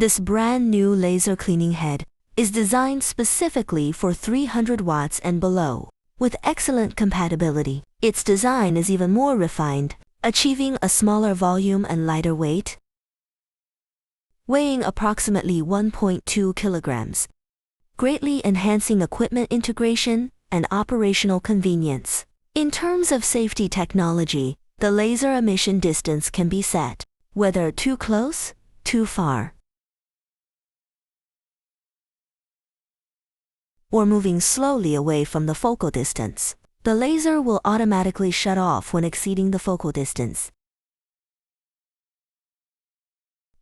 This brand new laser cleaning head is designed specifically for 300 watts and below. With excellent compatibility, its design is even more refined, achieving a smaller volume and lighter weight, weighing approximately 1.2 kilograms, greatly enhancing equipment integration and operational convenience. In terms of safety technology, the laser emission distance can be set, whether too close, too far, or moving slowly away from the focal distance. The laser will automatically shut off when exceeding the focal distance.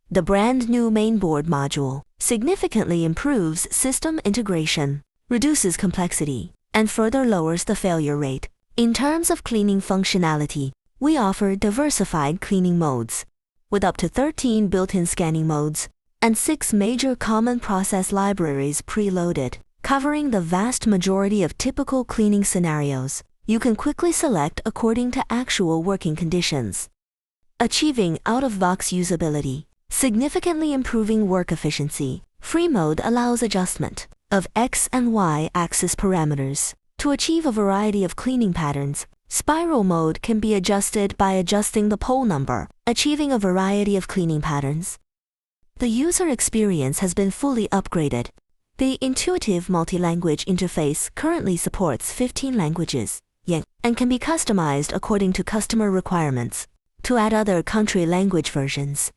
The brand new mainboard module significantly improves system integration, reduces complexity, and further lowers the failure rate. In terms of cleaning functionality, we offer diversified cleaning modes, with up to 13 built-in scanning modes and 6 major common process libraries preloaded. Covering the vast majority of typical cleaning scenarios, you can quickly select according to actual working conditions, achieving out-of-box usability, significantly improving work efficiency. Free mode allows adjustment of X and Y axis parameters to achieve a variety of cleaning patterns. Spiral mode can be adjusted by adjusting the pole number, achieving a variety of cleaning patterns. The user experience has been fully upgraded. The intuitive multi-language interface currently supports 15 languages, and can be customized according to customer requirements to add other country language versions,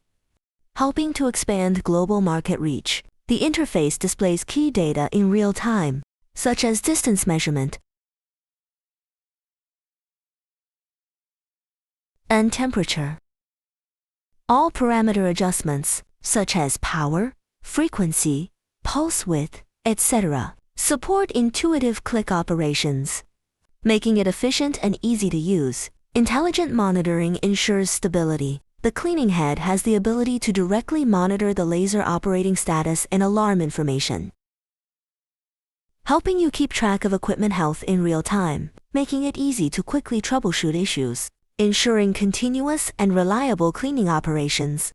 helping to expand global market reach. The interface displays key data in real time, such as distance measurement and temperature. All parameter adjustments, such as power, frequency, pulse width, etc., support intuitive click operations, making it efficient and easy to use. Intelligent monitoring ensures stability. The cleaning head has the ability to directly monitor the laser operating status and alarm information, helping you keep track of equipment health in real time, making it easy to quickly troubleshoot issues, ensuring continuous and reliable cleaning operations.